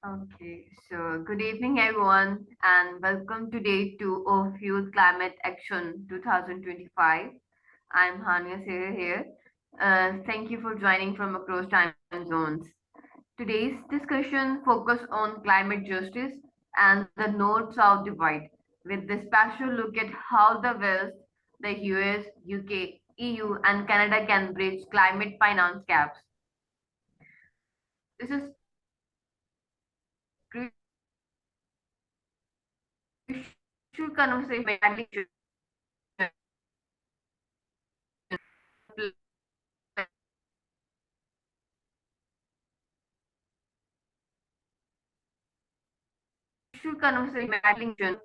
Okay, so good evening, everyone, and welcome to day two of Youth Climate Action 2025. I'm Hania here. Thank you for joining from across time zones. Today's discussion focus on climate justice and the North-South divide, with this special look at how the West, the US, UK, EU, and Canada can bridge climate finance gaps. This is crucial conversation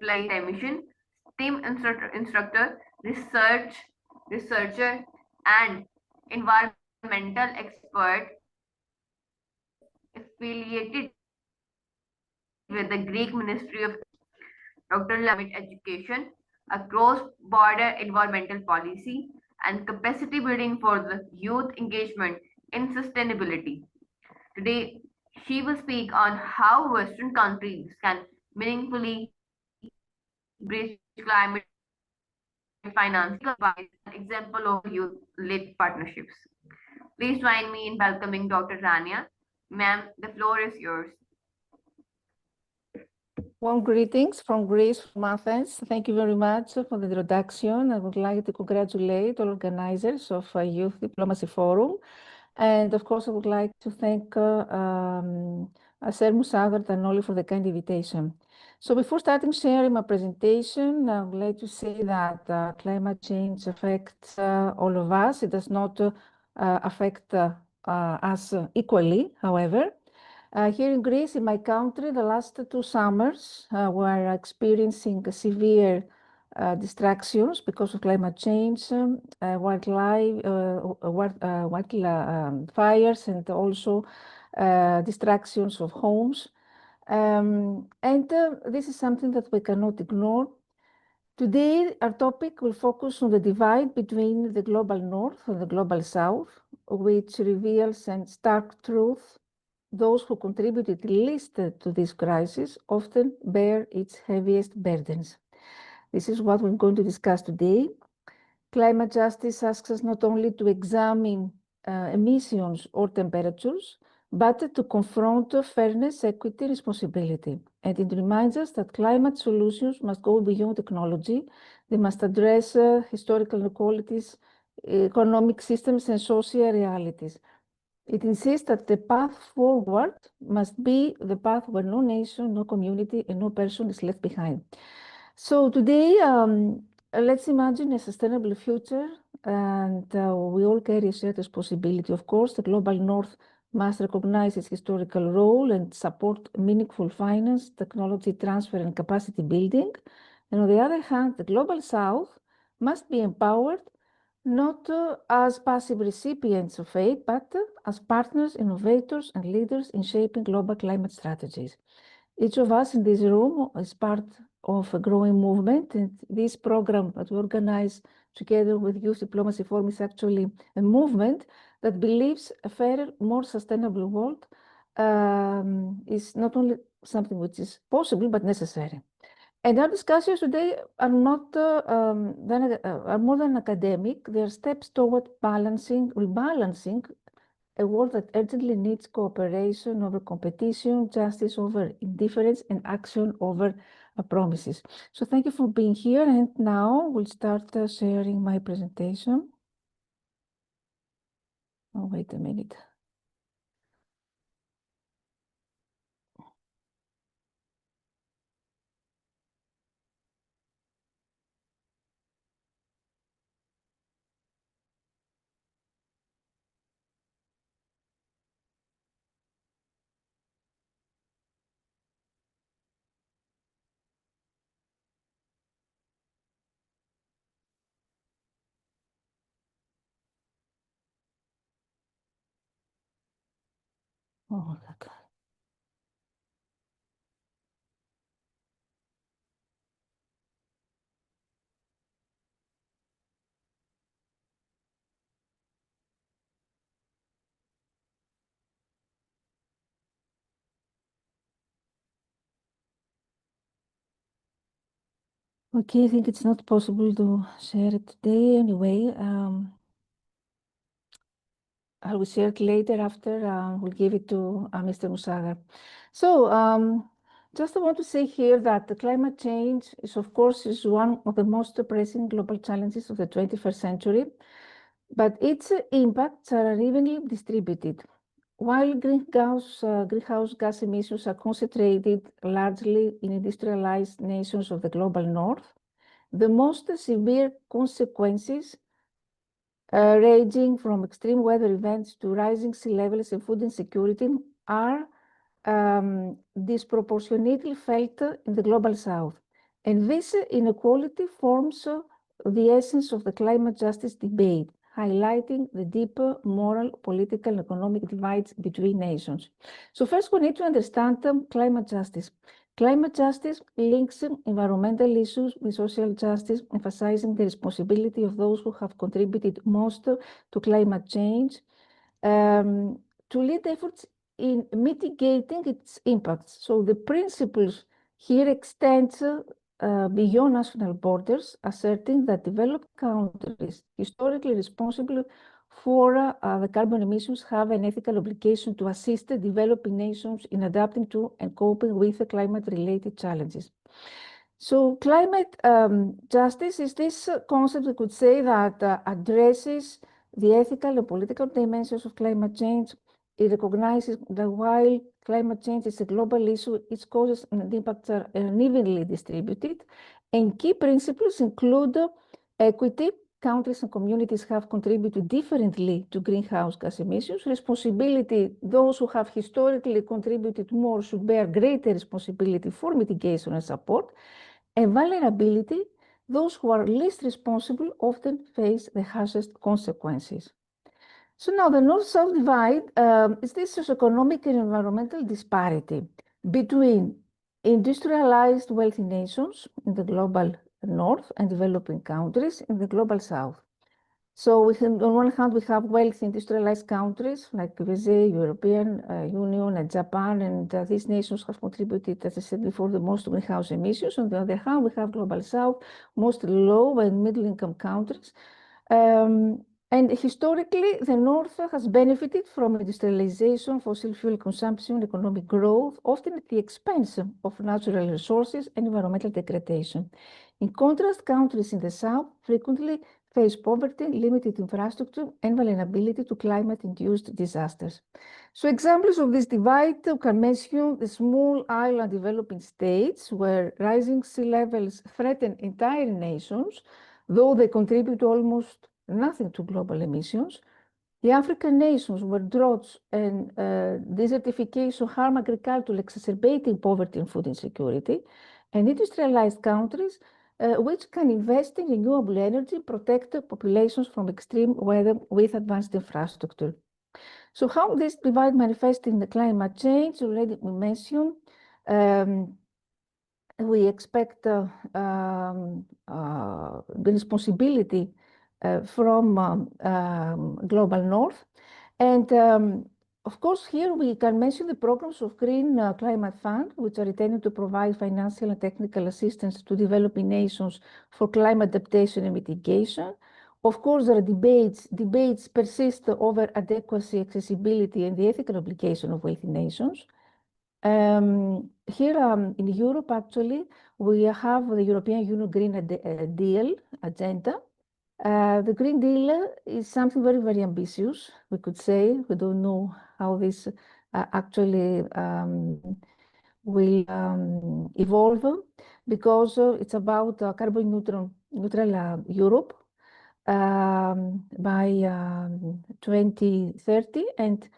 flight emission, STEM instructor, researcher, and environmental expert affiliated with the Greek Ministry of Dr. Climate education, a cross-border environmental policy, and capacity building for the youth engagement in sustainability. Today, she will speak on how Western countries can meaningfully bridge climate finance by an example of youth-led partnerships. Please join me in welcoming Dr. Rania. Ma'am, the floor is yours. Warm greetings from Greece, from Athens. Thank you very much for the introduction. I would like to congratulate all organizers of Youth Diplomacy Forum. And of course, I would like to thank Aser Musagar Tanoli for the kind invitation. So before starting sharing my presentation, I would like to say that climate change affects all of us. It does not affect us equally, however. Here in Greece, in my country, the last two summers were experiencing severe distractions because of climate change, wildfires, and also distractions of homes. And this is something that we cannot ignore. Today, our topic will focus on the divide between the global north and the global south, which reveals in stark truth those who contributed least to this crisis often bear its heaviest burdens. This is what we're going to discuss today. Climate justice asks us not only to examine emissions or temperatures, but to confront fairness, equity, responsibility. And it reminds us that climate solutions must go beyond technology. They must address historical inequalities, economic systems, and social realities. It insists that the path forward must be the path where no nation, no community, and no person is left behind. So today, let's imagine a sustainable future, and we all carry a shared responsibility. Of course, the global north must recognize its historical role and support meaningful finance, technology transfer, and capacity building. And on the other hand, the global south must be empowered not as passive recipients of aid, but as partners, innovators, and leaders in shaping global climate strategies. Each of us in this room is part of a growing movement, and this program that we organize together with Youth Diplomacy Forum is actually a movement that believes a fairer, more sustainable world is not only something which is possible, but necessary. And our discussions today are not are more than academic. They are steps toward rebalancing a world that urgently needs cooperation over competition, justice over indifference, and action over promises. So thank you for being here. And now we'll start sharing my presentation. Oh, wait a minute. Oh, my God. Okay, I think it's not possible to share it today anyway. I will share it later after we'll give it to Mr. Musagar. So just I want to say here that the climate change is, of course, is one of the most pressing global challenges of the 21st century, but its impacts are unevenly distributed. While greenhouse gas emissions are concentrated largely in industrialized nations of the global north, the most severe consequences, ranging from extreme weather events to rising sea levels and food insecurity, are disproportionately felt in the global south. And this inequality forms the essence of the climate justice debate, highlighting the deeper moral, political, and economic divides between nations. So first, we need to understand climate justice. Climate justice links environmental issues with social justice, emphasizing the responsibility of those who have contributed most to climate change, to lead efforts in mitigating its impacts. So the principles here extend beyond national borders, asserting that developed countries historically responsible for the carbon emissions have an ethical obligation to assist the developing nations in adapting to and coping with the climate-related challenges. So climate justice is this concept, we could say, that addresses the ethical and political dimensions of climate change. It recognizes that while climate change is a global issue, its causes and impacts are unevenly distributed. And key principles include equity. Countries and communities have contributed differently to greenhouse gas emissions. Responsibility, those who have historically contributed more should bear greater responsibility for mitigation and support. And vulnerability, those who are least responsible often face the harshest consequences. So now the North-South divide is this socioeconomic and environmental disparity between industrialized wealthy nations in the global North and developing countries in the global South. So on one hand, we have wealthy industrialized countries like USA, European Union, and Japan, and these nations have contributed, as I said before, the most greenhouse emissions. On the other hand, we have global South, mostly low and middle-income countries. And historically, the North has benefited from industrialization, fossil fuel consumption, economic growth, often at the expense of natural resources and environmental degradation. In contrast, countries in the South frequently face poverty, limited infrastructure, and vulnerability to climate-induced disasters. So examples of this divide can mention the small island developing states where rising sea levels threaten entire nations, though they contribute almost nothing to global emissions. The African nations where droughts and desertification harm agriculture, exacerbating poverty and food insecurity, and industrialized countries which can invest in renewable energy, protect populations from extreme weather with advanced infrastructure. So how this divide manifests in the climate change, already we mentioned. We expect the responsibility from global north. And of course, here we can mention the programs of Green Climate Fund, which are intended to provide financial and technical assistance to developing nations for climate adaptation and mitigation. Of course, there are debates persist over adequacy, accessibility, and the ethical obligation of wealthy nations. Here in Europe, actually, we have the European Union Green Deal agenda. The Green Deal is something very, very ambitious, we could say. We don't know how this actually will evolve, because it's about carbon neutral Europe by 2030. And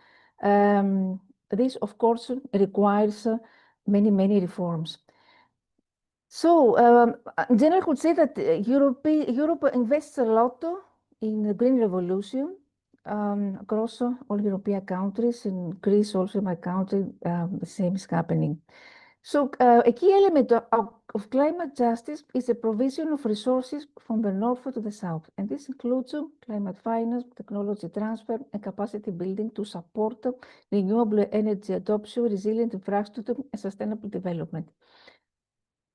this, of course, requires many, many reforms. So, in general, I could say that Europe invests a lot in the green revolution across all European countries. In Greece, also my country, the same is happening. So, a key element of climate justice is the provision of resources from the north to the south. And this includes climate finance, technology transfer, and capacity building to support renewable energy adoption, resilient infrastructure, and sustainable development.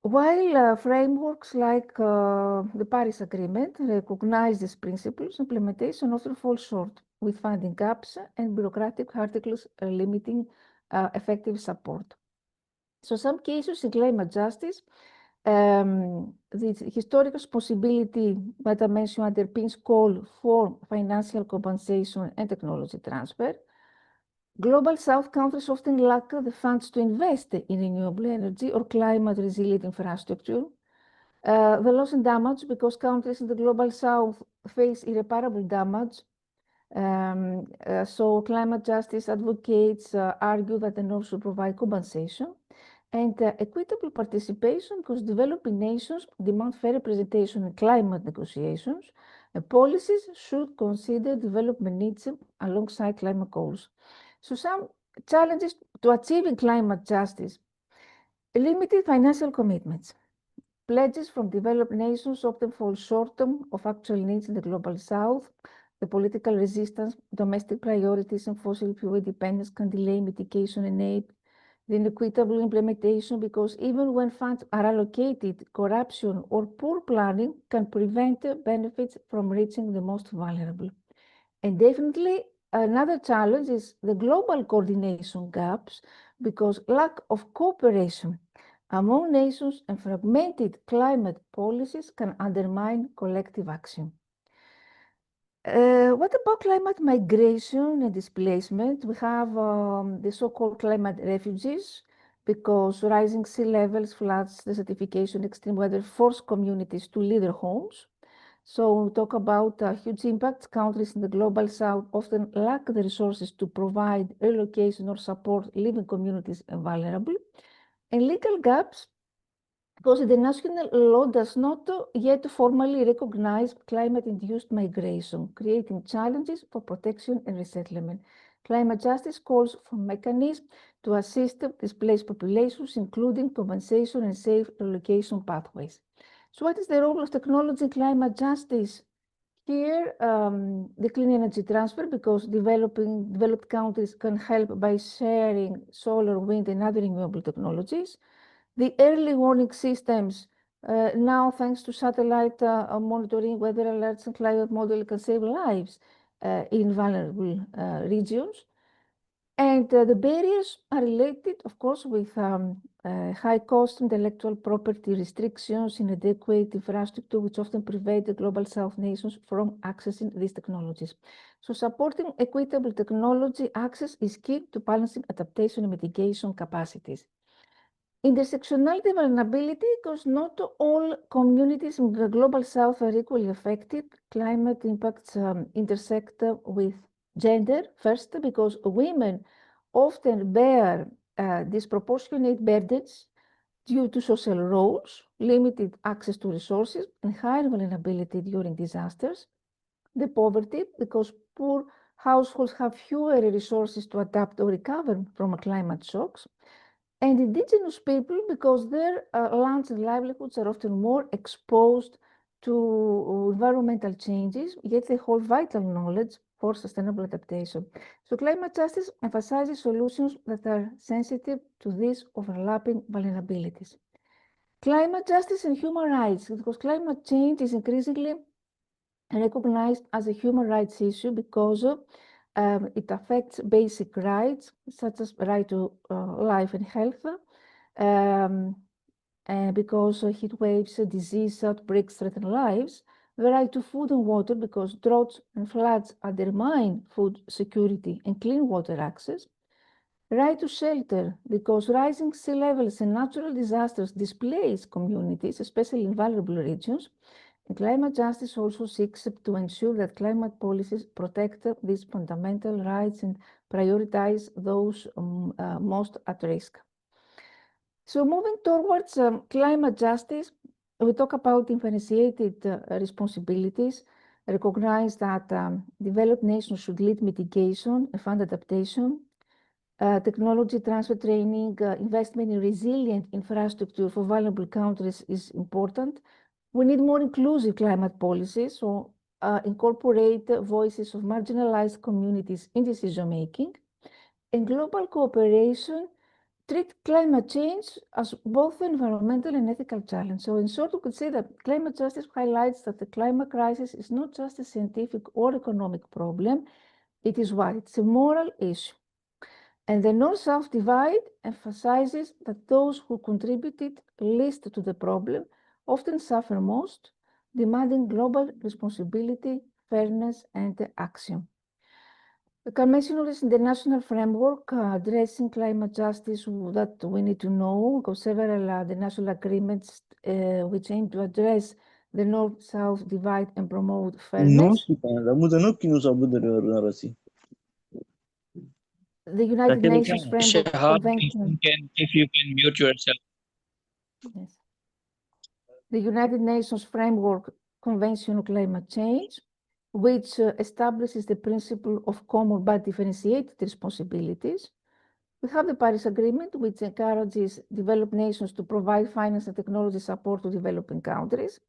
While frameworks like the Paris Agreement recognize these principles, implementation often falls short, with funding gaps and bureaucratic articles limiting effective support. So some cases in climate justice, the historic responsibility that I mentioned underpins call for financial compensation and technology transfer. Global South countries often lack the funds to invest in renewable energy or climate resilient infrastructure. The loss and damage, because countries in the Global South face irreparable damage. So climate justice advocates argue that the North should provide compensation and equitable participation, because developing nations demand fair representation in climate negotiations, and policies should consider development needs alongside climate goals. So some challenges to achieving climate justice: limited financial commitments. Pledges from developed nations often fall short of actual needs in the Global South. The political resistance, domestic priorities, and fossil fuel dependence can delay mitigation and aid. The inequitable implementation, because even when funds are allocated, corruption or poor planning can prevent benefits from reaching the most vulnerable. And definitely another challenge is the global coordination gaps, because lack of cooperation among nations and fragmented climate policies can undermine collective action. What about climate migration and displacement? We have the so-called climate refugees, because rising sea levels, floods, desertification, extreme weather force communities to leave their homes. So we talk about huge impacts. Countries in the Global South often lack the resources to provide relocation or support living communities vulnerable. And legal gaps, because the national law does not yet formally recognize climate-induced migration, creating challenges for protection and resettlement. Climate justice calls for mechanisms to assist displaced populations, including compensation and safe relocation pathways. So what is the role of technology in climate justice? Here, the clean energy transfer, because developed countries can help by sharing solar, wind, and other renewable technologies. The early warning systems, now thanks to satellite monitoring, weather alerts, and climate modeling, can save lives in vulnerable regions. And the barriers are related, of course, with high cost intellectual property restrictions, inadequate infrastructure, which often prevent the Global South nations from accessing these technologies. So supporting equitable technology access is key to balancing adaptation and mitigation capacities. Intersectionality and vulnerability, because not all communities in the Global South are equally affected. Climate impacts intersect with gender first, because women often bear disproportionate burdens due to social roles, limited access to resources, and higher vulnerability during disasters. The poverty, because poor households have fewer resources to adapt or recover from climate shocks. And indigenous people, because their lands and livelihoods are often more exposed to environmental changes, yet they hold vital knowledge for sustainable adaptation. So climate justice emphasizes solutions that are sensitive to these overlapping vulnerabilities. Climate justice and human rights, because climate change is increasingly recognized as a human rights issue, because it affects basic rights, such as right to life and health, because heat waves, disease outbreaks threaten lives, the right to food and water, because droughts and floods undermine food security and clean water access, right to shelter, because rising sea levels and natural disasters displace communities, especially in vulnerable regions. And climate justice also seeks to ensure that climate policies protect these fundamental rights and prioritize those most at risk. So moving towards climate justice, we talk about differentiated responsibilities, recognize that developed nations should lead mitigation and fund adaptation, technology transfer training, investment in resilient infrastructure for vulnerable countries is important. We need more inclusive climate policies, so incorporate voices of marginalized communities in decision making. And global cooperation treat climate change as both an environmental and ethical challenge. So in short, we could say that climate justice highlights that the climate crisis is not just a scientific or economic problem, it is what? It's a moral issue. And the North-South divide emphasizes that those who contributed least to the problem often suffer most, demanding global responsibility, fairness, and action. The Convention is international framework addressing climate justice that we need to know, because several the national agreements which aim to address the North-South divide and promote fairness. The United Nations Framework Convention. If you can mute yourself. Yes. The United Nations Framework Convention on Climate Change, which establishes the principle of common but differentiated responsibilities. We have the Paris Agreement, which encourages developed nations to provide finance and technology support to developing countries.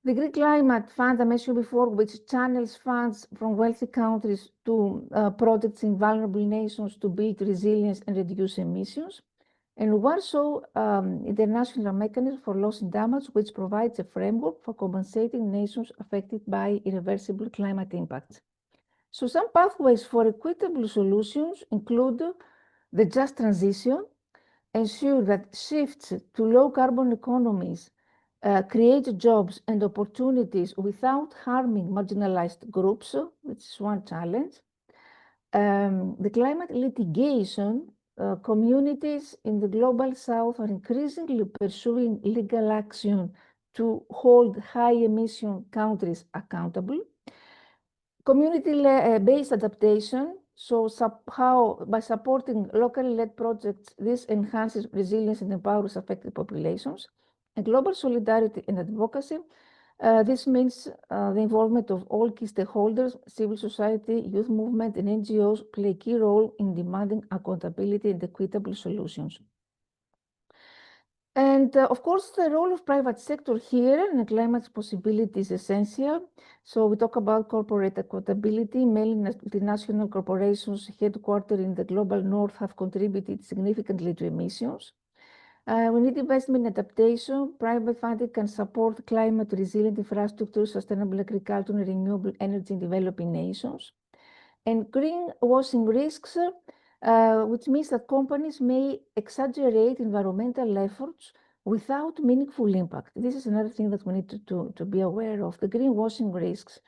The Greek Climate Fund, I mentioned before, which channels funds from wealthy countries to projects in vulnerable nations to build resilience and reduce emissions. And Warsaw International Mechanism for Loss and Damage, which provides a framework for compensating nations affected by irreversible climate impacts. So some pathways for equitable solutions include the just transition, ensure that shifts to low carbon economies create jobs and opportunities without harming marginalized groups, which is one challenge. The climate litigation, communities in the global south are increasingly pursuing legal action to hold high emission countries accountable. Community-based adaptation, so somehow by supporting locally led projects, this enhances resilience and empowers affected populations. And global solidarity and advocacy, this means the involvement of all key stakeholders, civil society, youth movement, and NGOs play a key role in demanding accountability and equitable solutions. And of course, the role of private sector here in climate possibility is essential. So we talk about corporate accountability. Mainly multinational corporations headquartered in the global north have contributed significantly to emissions. We need investment in adaptation. Private funding can support climate resilient infrastructure, sustainable agriculture, and renewable energy in developing nations. And greenwashing risks, which means that companies may exaggerate environmental efforts without meaningful impact. This is another thing that we need to be aware of, the greenwashing risks.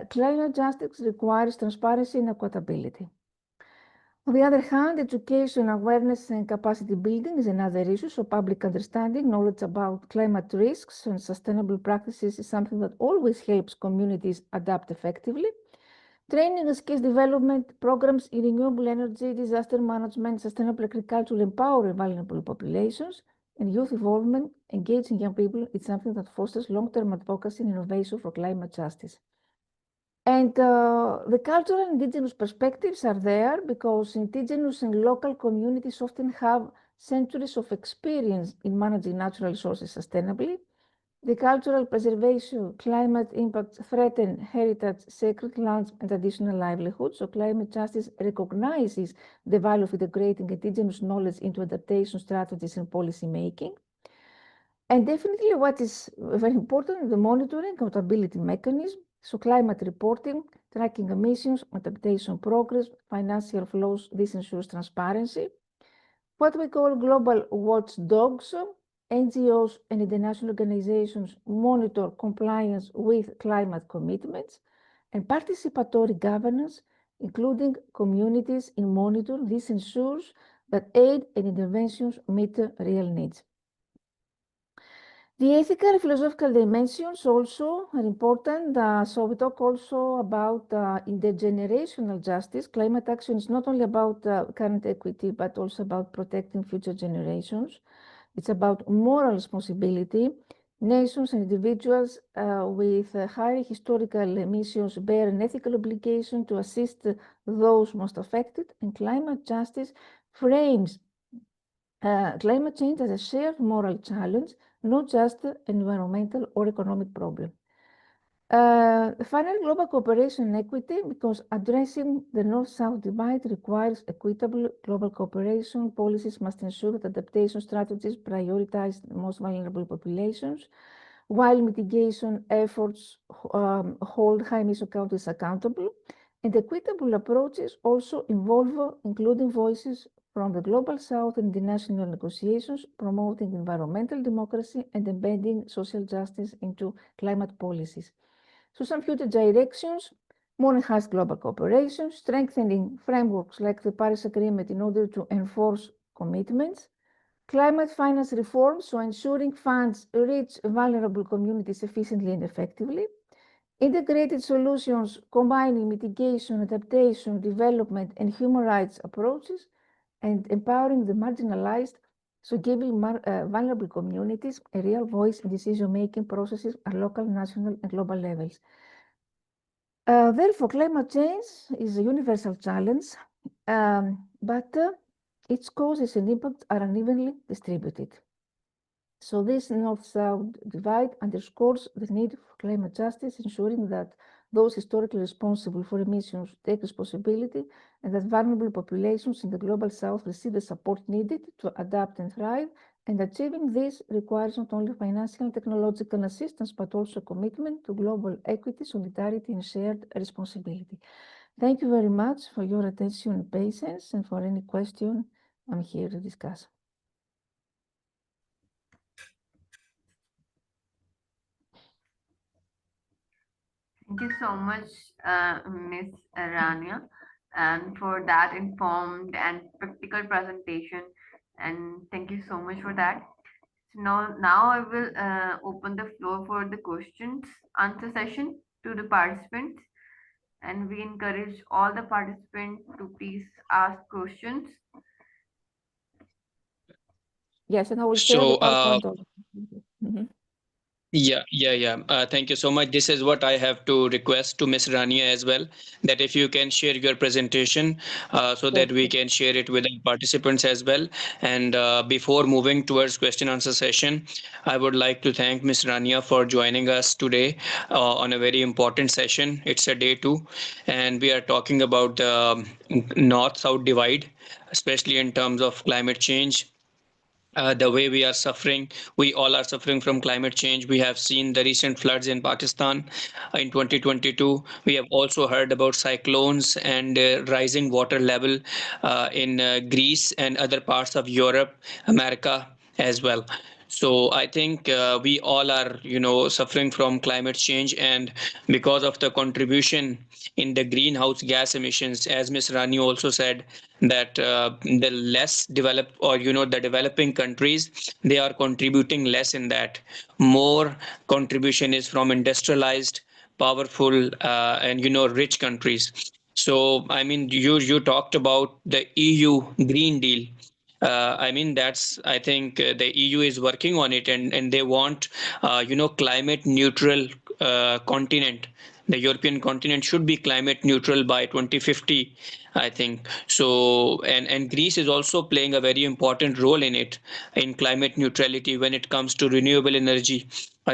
Climate justice requires transparency and accountability. On the other hand, education, awareness, and capacity building is another issue. So public understanding, knowledge about climate risks and sustainable practices is something that always helps communities adapt effectively. Training and skills development programs in renewable energy, disaster management, sustainable agriculture empower vulnerable populations, and youth involvement, engaging young people, is something that fosters long-term advocacy and innovation for climate justice. And the cultural and indigenous perspectives are there because indigenous and local communities often have centuries of experience in managing natural resources sustainably. The cultural preservation, climate impacts threaten heritage, sacred lands, and traditional livelihoods. So climate justice recognizes the value of integrating indigenous knowledge into adaptation strategies and policy making. And definitely what is very important, the monitoring accountability mechanism. So climate reporting, tracking emissions, adaptation progress, financial flows, this ensures transparency. What we call global watchdogs, NGOs and international organizations monitor compliance with climate commitments, and participatory governance, including communities in monitoring. This ensures that aid and interventions meet real needs. The ethical and philosophical dimensions also are important. So we talk also about intergenerational justice. Climate action is not only about current equity, but also about protecting future generations. It's about moral responsibility. Nations and individuals with high historical emissions bear an ethical obligation to assist those most affected, and climate justice frames climate change as a shared moral challenge, not just an environmental or economic problem. Finally, global cooperation and equity, because addressing the North-South divide requires equitable global cooperation. Policies must ensure that adaptation strategies prioritize the most vulnerable populations, while mitigation efforts hold high-emission countries accountable. And equitable approaches also involve including voices from the Global South in international negotiations, promoting environmental democracy and embedding social justice into climate policies. So some future directions: more enhanced global cooperation, strengthening frameworks like the Paris Agreement in order to enforce commitments, climate finance reform, so ensuring funds reach vulnerable communities efficiently and effectively, integrated solutions combining mitigation, adaptation, development, and human rights approaches, and empowering the marginalized, so giving vulnerable communities a real voice in decision-making processes at local, national, and global levels. Therefore, climate change is a universal challenge, but its causes and impacts are unevenly distributed. So this North-South divide underscores the need for climate justice, ensuring that those historically responsible for emissions take responsibility and that vulnerable populations in the global South receive the support needed to adapt and thrive. And achieving this requires not only financial and technological assistance, but also commitment to global equity, solidarity, and shared responsibility. Thank you very much for your attention and patience, and for any question, I'm here to discuss. Thank you so much, Ms. Rania, and for that informed and practical presentation. And thank you so much for that. So now I will open the floor for the questions answer session to the participants. And we encourage all the participants to please ask questions. Yes, and I will share the So, PowerPoint also. Mhm. yeah. Thank you so much. This is what I have to request to Miss Rania as well, that if you can share your presentation, so Yes, that we yes. can share it with our participants as well. And before moving towards question answer session, I would like to thank Miss Rania for joining us today on a very important session. It's a day two, and we are talking about the North-South divide, especially in terms of climate change. The way we are suffering, we all are suffering from climate change. We have seen the recent floods in Pakistan in 2022. We have also heard about cyclones and rising water level in Greece and other parts of Europe, America as well. So I think we all are, suffering from climate change, and because of the contribution in the greenhouse gas emissions, as Ms. Rani also said, that the less developed, or the developing countries, they are contributing less in that. More contribution is from industrialized, powerful, and rich countries. So I mean, you talked about the EU Green Deal. I mean, I think the EU is working on it, and they want, climate neutral continent. The European continent should be climate neutral by 2050, I think. So, and Greece is also playing a very important role in it, in climate neutrality when it comes to renewable energy.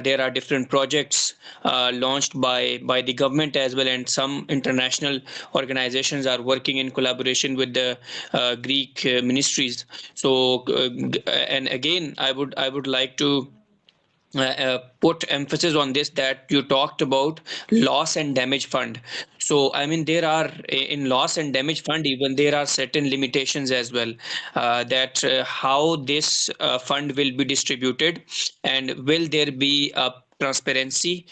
There are different projects launched by the government as well, and some international organizations are working in collaboration with the Greek ministries. So, and again, I would like to put emphasis on this, that you talked about loss and damage fund. So I mean, there are, in loss and damage fund, even there are certain limitations as well, that how this fund will be distributed, and will there be a transparency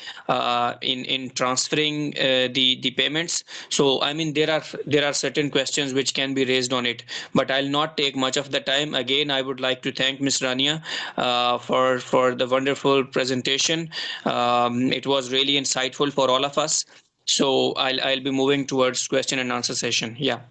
in transferring the payments. So I mean, there are certain questions which can be raised on it, but I'll not take much of the time. Again, I would like to thank Ms. Rania for the wonderful presentation. It was really insightful for all of us. So I'll be moving towards question and answer session. Yeah.